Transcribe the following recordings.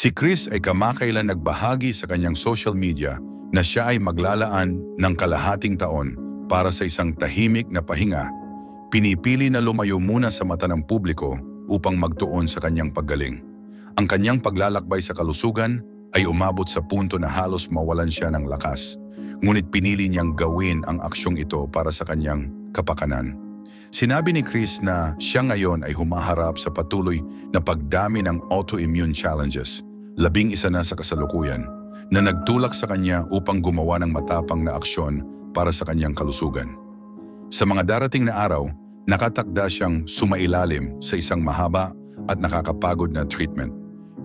Si Chris ay kamakailan nagbahagi sa kanyang social media na siya ay maglalaan ng kalahating taon para sa isang tahimik na pahinga. Pinipili na lumayo muna sa mata ng publiko upang magtuon sa kanyang paggaling. Ang kanyang paglalakbay sa kalusugan ay umabot sa punto na halos mawalan siya ng lakas. Ngunit pinili niyang gawin ang aksyong ito para sa kanyang kapakanan. Sinabi ni Chris na siya ngayon ay humaharap sa patuloy na pagdami ng autoimmune challenges, 11 na sa kasalukuyan, na nagtulak sa kanya upang gumawa ng matapang na aksyon para sa kanyang kalusugan. Sa mga darating na araw, nakatakda siyang sumailalim sa isang mahaba at nakakapagod na treatment.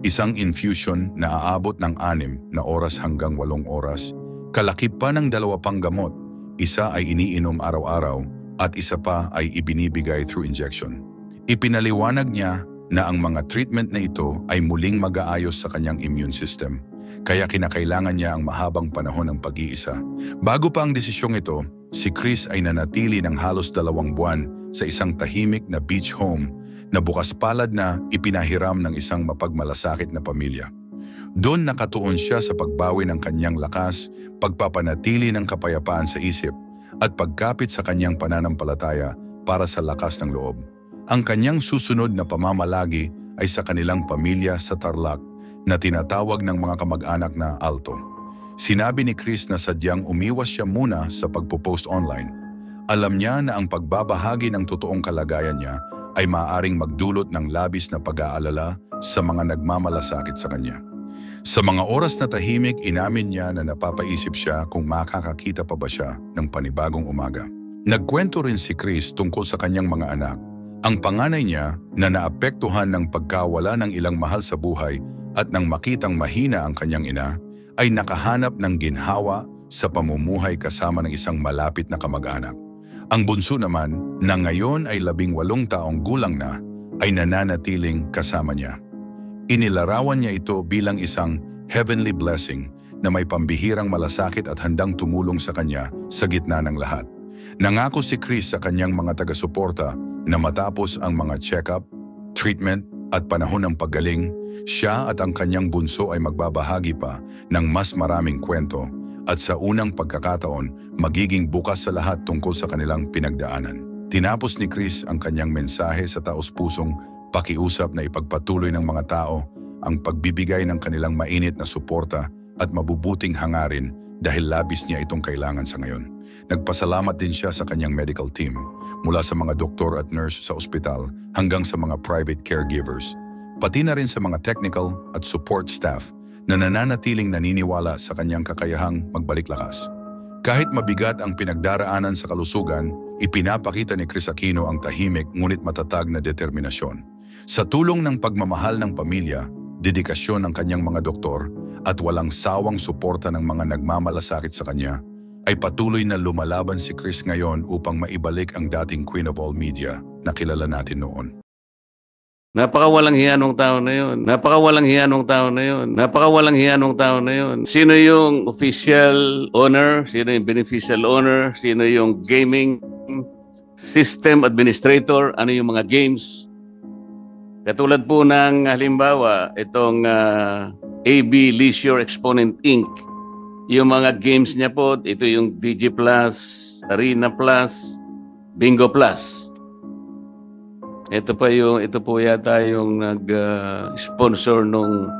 Isang infusion na aabot ng 6 na oras hanggang 8 oras, kalakip pa ng 2 pang gamot, isa ay iniinom araw-araw at isa pa ay ibinibigay through injection. Ipinaliwanag niya na ang mga treatment na ito ay muling mag-aayos sa kanyang immune system, kaya kinakailangan niya ang mahabang panahon ng pag-iisa. Bago pa ang desisyong ito, si Chris ay nanatili ng halos 2 buwan sa isang tahimik na beach home na bukas palad na ipinahiram ng isang mapagmalasakit na pamilya. Doon nakatuon siya sa pagbawi ng kanyang lakas, pagpapanatili ng kapayapaan sa isip, at pagkapit sa kanyang pananampalataya para sa lakas ng loob. Ang kanyang susunod na pamamalagi ay sa kanilang pamilya sa Tarlac na tinatawag ng mga kamag-anak na Alto. Sinabi ni Chris na sadyang umiwas siya muna sa pagpo-post online. Alam niya na ang pagbabahagi ng totoong kalagayan niya ay maaaring magdulot ng labis na pag-aalala sa mga nagmamalasakit sa kanya. Sa mga oras na tahimik, inamin niya na napapaisip siya kung makakakita pa ba siya ng panibagong umaga. Nagkwento rin si Chris tungkol sa kanyang mga anak. Ang panganay niya na naapektuhan ng pagkawala ng ilang mahal sa buhay at nang makitang mahina ang kanyang ina, ay nakahanap ng ginhawa sa pamumuhay kasama ng isang malapit na kamag-anak. Ang bunso naman, na ngayon ay 18 taong gulang na, ay nananatiling kasama niya. Inilarawan niya ito bilang isang heavenly blessing na may pambihirang malasakit at handang tumulong sa kanya sa gitna ng lahat. Nangako si Chris sa kanyang mga taga-suporta na matapos ang mga check-up, treatment at panahon ng paggaling, siya at ang kanyang bunso ay magbabahagi pa ng mas maraming kwento at sa unang pagkakataon magiging bukas sa lahat tungkol sa kanilang pinagdaanan. Tinapos ni Chris ang kanyang mensahe sa taos-pusong pakiusap na ipagpatuloy ng mga tao ang pagbibigay ng kanilang mainit na suporta at mabubuting hangarin dahil labis niya itong kailangan sa ngayon. Nagpasalamat din siya sa kanyang medical team, mula sa mga doktor at nurse sa ospital hanggang sa mga private caregivers, pati na rin sa mga technical at support staff na nananatiling naniniwala sa kanyang kakayahang magbalik lakas. Kahit mabigat ang pinagdaraanan sa kalusugan, ipinapakita ni Chris Aquino ang tahimik ngunit matatag na determinasyon. Sa tulong ng pagmamahal ng pamilya, dedikasyon ng kanyang mga doktor at walang sawang suporta ng mga nagmamalasakit sa kanya, ay patuloy na lumalaban si Chris ngayon upang maibalik ang dating Queen of All Media na kilala natin noon. Napakawalang hiya nung tao na yun. Napakawalang hiya nung tao na yun. Napakawalang hiya nung tao na yun. Sino yung official owner? Sino yung beneficial owner? Sino yung gaming system administrator? Ano yung mga games? Katulad po ng halimbawa, itong AB Leisure Exponent Inc. Yung mga games niya po, ito yung DG Plus, Arena Plus, Bingo Plus. Ito po yata yung nag-sponsor nung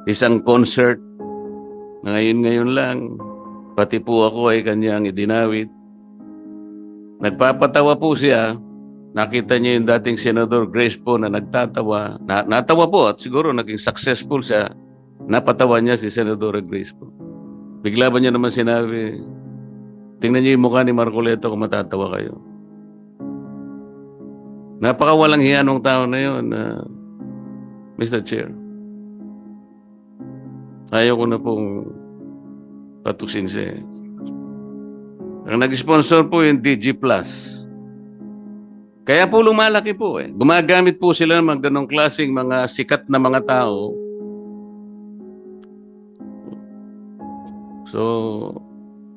isang concert na ngayon lang. Pati po ako ay kanyang idinawit. Nagpapatawa po siya. Nakita niya yung dating Senador Grace po na nagtatawa. Natawa po at siguro naging successful siya. Napatawa niya si Senador Grace po. Bigla ba niya naman sinabi, tingnan niyo yung mukha ni Marcoleta kung matatawa kayo. Napakawalang hiya nung tao na yun, Mr. Chair. Ayaw ko na pong patuksin siya. Ang nag-sponsor po yung DG Plus. Kaya po lumalaki po eh. Gumagamit po sila ng mga ganong klaseng mga sikat na mga tao. So,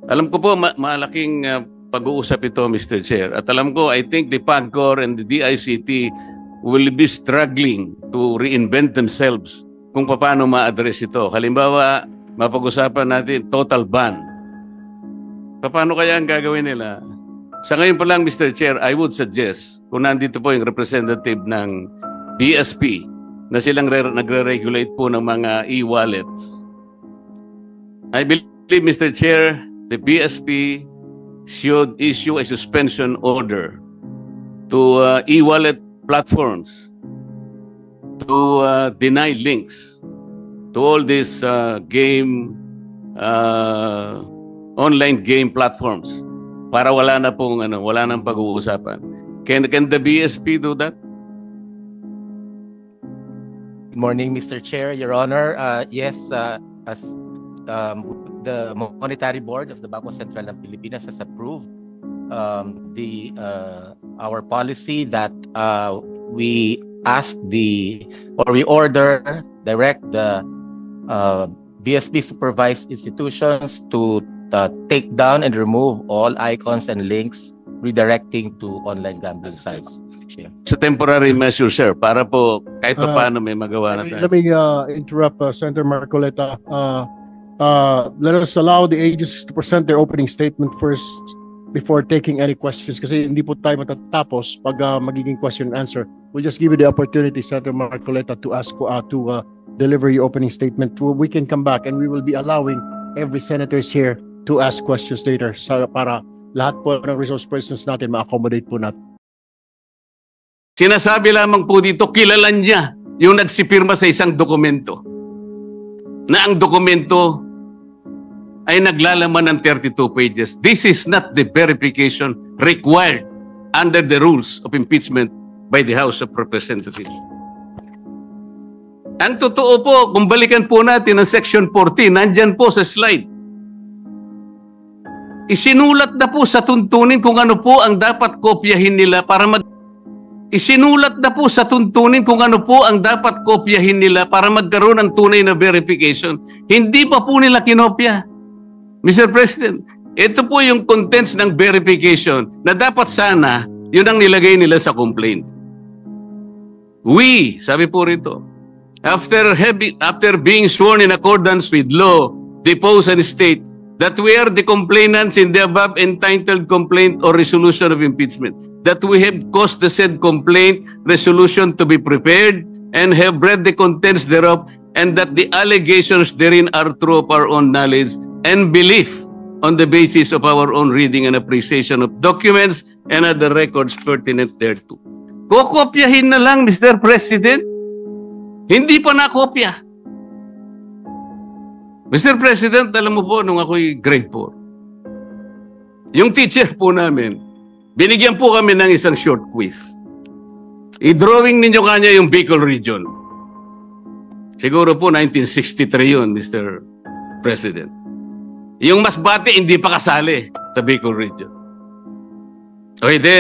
alam ko po malaking pag-uusap ito, Mr. Chair. At alam ko, I think the PAGCOR and the DICT will be struggling to reinvent themselves kung paano ma-address ito. Halimbawa, mapag-usapan natin total ban. Paano kaya ang gagawin nila? Sa ngayon pa lang, Mr. Chair, I would suggest, kung nandito po yung representative ng BSP, na silang nagre-regulate po ng mga e-wallets. I believe, Mr. Chair, the BSP should issue a suspension order to e-wallet platforms to deny links to all these online game platforms para wala na pong wala nang pag-uusapan. Can the BSP do that? Good morning, Mr. Chair, Your Honor. Yes, as the Monetary Board of the Bangko Sentral ng Pilipinas has approved our policy that we direct the BSP supervised institutions to take down and remove all icons and links redirecting to online gambling sites. Sa temporary measure, sir, para po kahit pa paano may magawa na tayo. Let me interrupt Senator Marcoleta. Let us allow the agencies to present their opening statement first before taking any questions kasi hindi po tayo matatapos pag magiging question and answer. We'll just give you the opportunity, Senator Marcoleta, to ask to deliver your opening statement. We can come back and we will be allowing every senators here to ask questions later para lahat po ng resource persons natin ma-accommodate po natin. Sinasabi lamang po dito, kilala niya yung nagsipirma sa isang dokumento na ang dokumento ay naglalaman ng 32 pages. This is not the verification required under the rules of impeachment by the House of Representatives. Ang totoo po, kung balikan po natin ang Section 14, nandyan po sa slide. Isinulat na po sa tuntunin kung ano po ang dapat kopyahin nila para Isinulat na po sa tuntunin kung ano po ang dapat kopyahin nila para magkaroon ng tunay na verification. Hindi pa po nila kinopya. Mr. President, ito po yung contents ng verification na dapat sana yun ang nilagay nila sa complaint. We, sabi po rito, after being sworn in accordance with law, depose and state that we are the complainants in the above entitled complaint or resolution of impeachment, that we have caused the said complaint resolution to be prepared and have read the contents thereof, and that the allegations therein are true of our own knowledge and belief on the basis of our own reading and appreciation of documents and other records pertinent thereto. Kokopyahin na lang, Mr. President. Hindi pa nakopya. Mr. President, alam mo po, nung ako'y grade 4, yung teacher po namin, binigyan po kami ng isang short quiz. I-drawing ninyo kanya yung Bicol region. Siguro po 1963 yun, Mr. President. Yung Masbate, hindi pa kasali sa Bicol region. O hindi,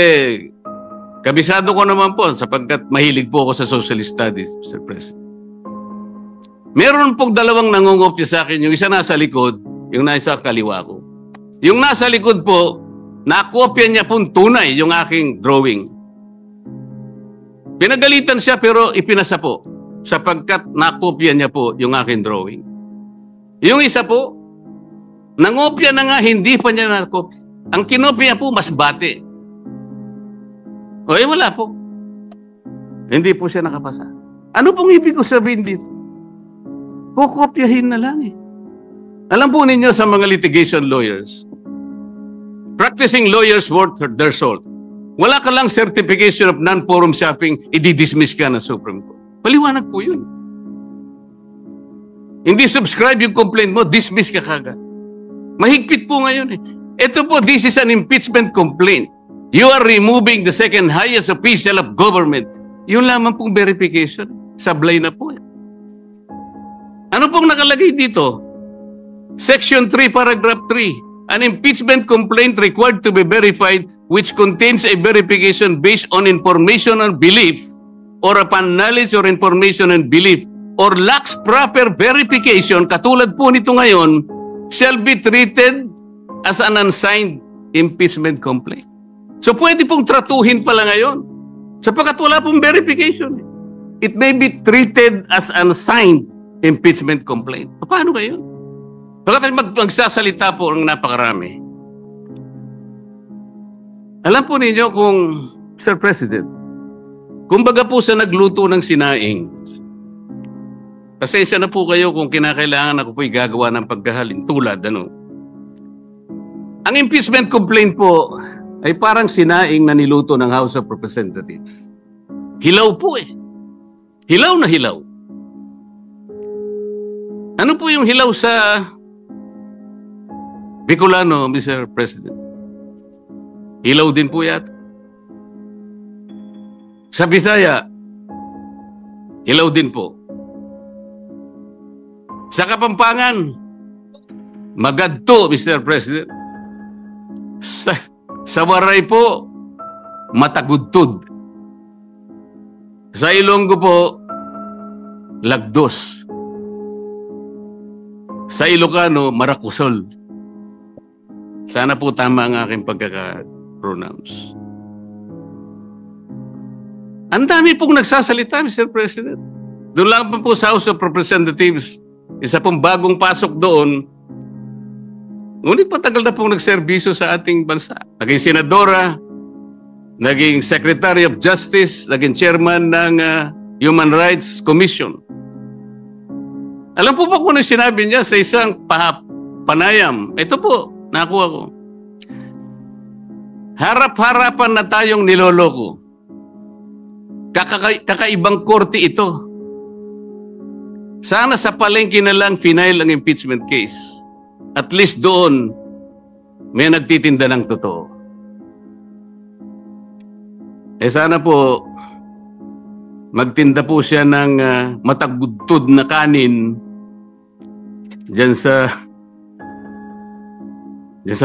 kabisado ko naman po sapagkat mahilig po ako sa social studies, Mr. President. Meron pong dalawang nangungopya sa akin. Yung isa nasa likod, yung nasa kaliwa ko. Yung nasa likod po, nakopya niya pong tunay yung aking drawing. Pinagalitan siya pero ipinasa po sapagkat nakopya niya po yung aking drawing. Yung isa po, nangopya na nga, hindi pa niya nakopya. Ang kinopya po, Masbate. O wala po. Hindi po siya nakapasa. Ano pong ibig ko sabihin dito? Kukopyahin na lang eh. Alam po ninyo sa mga litigation lawyers, practicing lawyers worth their salt. Wala ka lang certification of non-forum shopping, i-dismiss ka ng Supreme Court. Paliwanag po yun. Hindi subscribe yung complaint mo, dismiss ka kagad. Mahigpit po ngayon eh. Ito po, this is an impeachment complaint. You are removing the second highest official of government. Yun lamang pong verification. Sablay na po eh. Ano pong nakalagay dito? Section 3, paragraph 3. An impeachment complaint required to be verified which contains a verification based on information and belief or upon knowledge or information and belief or lacks proper verification, katulad po nito ngayon, shall be treated as an unsigned impeachment complaint. So pwede pong tratuhin pala ngayon sapagkat wala pong verification. It may be treated as unsigned impeachment complaint. Paano ba yun? Bakit magsasalita po ang napakarami? Alam po ninyo kung, Sir President, kumbaga po sa nagluto ng sinaing, pasensya na po kayo kung kinakailangan ako po'y gagawa ng pagkahalin tulad, ano? Ang impeachment complaint po ay parang sinaing na niluto ng House of Representatives. Hilaw po eh. Hilaw na hilaw. Ano po yung hilaw sa Bicolano, Mr. President? Hilaw din po yata. Sa Bisaya, hilaw din po. Sa Kapampangan, magadto, Mr. President. Sa Waray po, matagudtod. Sa Ilonggo po, lagdos. Sa Ilocano, marakusol. Sana po tama ang aking pagkaka-pronounce. Ang dami pong nagsasalita, Mr. President. Doon lang po sa House of Representatives, isa pong bagong pasok doon. Ngunit patagal na pong nagserbisyo sa ating bansa. Naging senadora, naging Secretary of Justice, naging chairman ng Human Rights Commission. Alam po ba kung ano sinabi niya sa isang panayam? Ito po, nakuha ko. Harap-harapan na tayong niloloko. Kakaibang korte ito. Sana sa palengke na lang final ang impeachment case. At least doon, may nagtitinda ng totoo. Sana po, magtinda po siya ng matagudtod na kanin dyan sa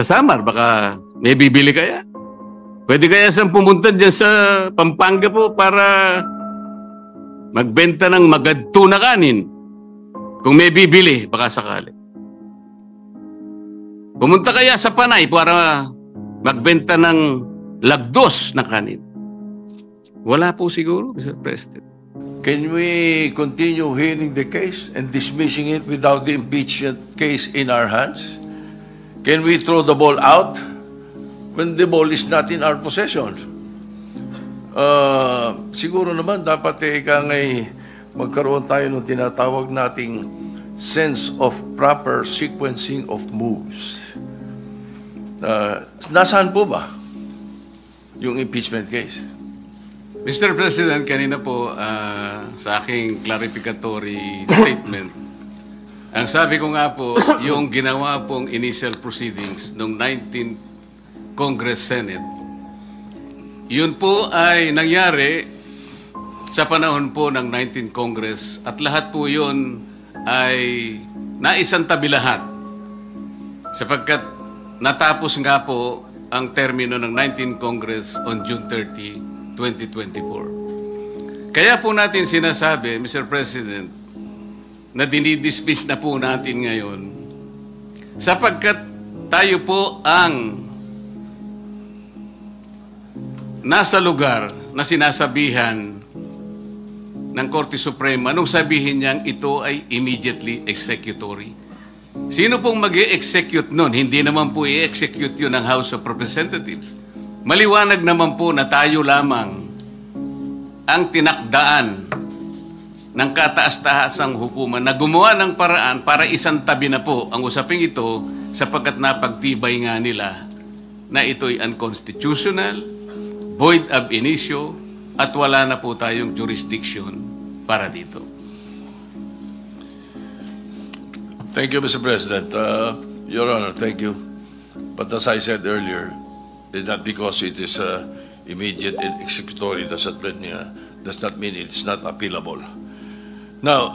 Samar. Baka may bibili kaya. Pwede kaya siyang pumunta dyan sa Pampanga po para magbenta ng magadto na kanin. Kung may bibili, baka sakali. Pumunta kaya sa Panay para magbenta ng lagdos na kanin. Wala po siguro, Mr. President. Can we continue hearing the case and dismissing it without the impeachment case in our hands? Can we throw the ball out when the ball is not in our possession? Siguro naman dapat magkaroon tayo ng tinatawag nating sense of proper sequencing of moves. Nasaan po ba yung impeachment case? Mr. President, kanina po sa aking clarificatory statement, ang sabi ko nga po, yung ginawa pong initial proceedings noong 19th Congress Senate, yun po ay nangyari sa panahon po ng 19th Congress at lahat po yun ay naisantabi lahat sapagkat natapos nga po ang termino ng 19th Congress on June 30, 2024. Kaya po natin sinasabi, Mr. President, na dinidismiss na po natin ngayon sapagkat tayo po ang nasa lugar na sinasabihan ng Korte Suprema nung sabihin niyang ito ay immediately executory. Sino pong mag-i-execute nun? Hindi naman po i-execute yun ng House of Representatives. Maliwanag naman po na tayo lamang ang tinakdaan ng kataas-taasang hukuman na gumawa ng paraan para isantabi na po ang usaping ito sapagkat napagtibay nga nila na ito'y unconstitutional, void ab initio, at wala na po tayong jurisdiction para dito. Thank you, Mr. President. Your Honor, thank you. But as I said earlier, not because it is immediate and executory does not mean it's not appealable. Now,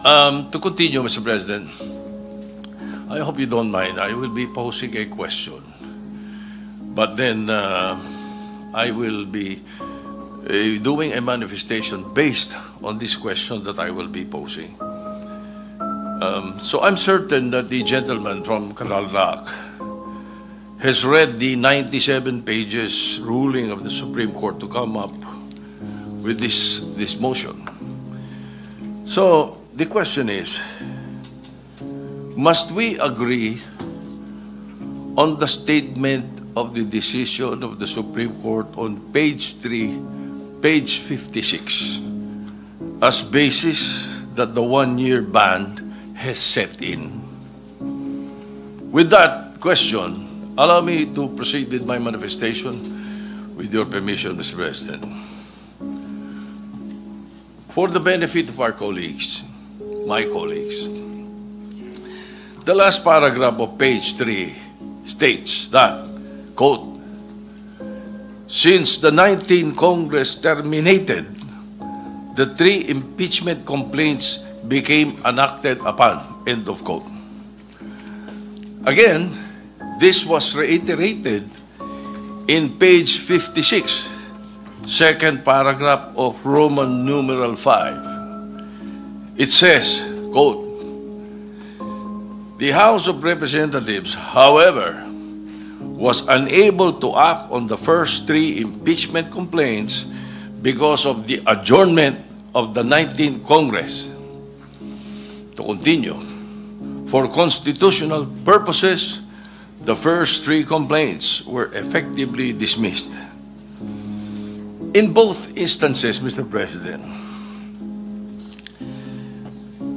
to continue, Mr. President, I hope you don't mind. I will be posing a question. But then I will be doing a manifestation based on this question that I will be posing. So I'm certain that the gentleman from Canal Rock has read the 97 pages ruling of the Supreme Court to come up with this motion. So the question is, must we agree on the statement of the decision of the Supreme Court on page 3, page 56, as basis that the one-year ban has set in? With that question, allow me to proceed with my manifestation with your permission, Mr. President. For the benefit of our colleagues, my colleagues, the last paragraph of page 3 states that, quote, since the 19th Congress terminated, the 3 impeachment complaints became enacted upon, end of quote. Again, this was reiterated in page 56, second paragraph of Roman numeral 5. It says, quote, the House of Representatives, however, was unable to act on the first 3 impeachment complaints because of the adjournment of the 19th Congress. To continue, for constitutional purposes, the first 3 complaints were effectively dismissed. In both instances, Mr. President,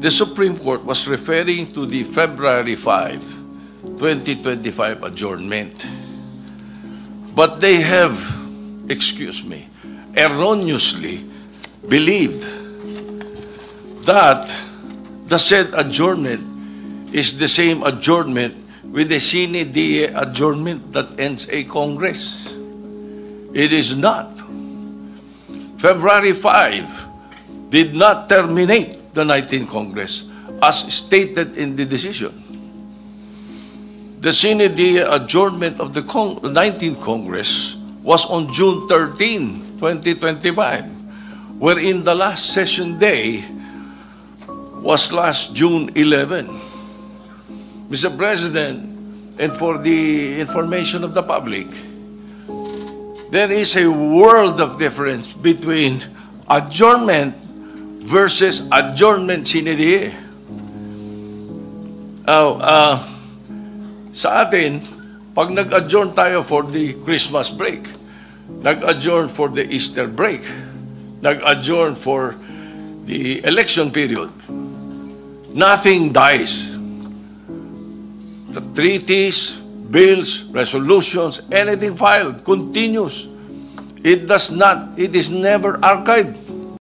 the Supreme Court was referring to the February 5, 2025 adjournment. But they have, erroneously believed that the said adjournment is the same adjournment with the sine die adjournment that ends a Congress. It is not. February 5 did not terminate the 19th Congress as stated in the decision. The sine die adjournment of the 19th Congress was on June 13, 2025, wherein the last session day was last June 11. Mr. President, and for the information of the public, there is a world of difference between adjournment versus adjournment sine die. Sa atin, pag nag-adjourn tayo for the Christmas break, nag-adjourn for the Easter break, nag-adjourn for the election period, nothing dies. The treaties, bills, resolutions, anything filed continues. It is never archived.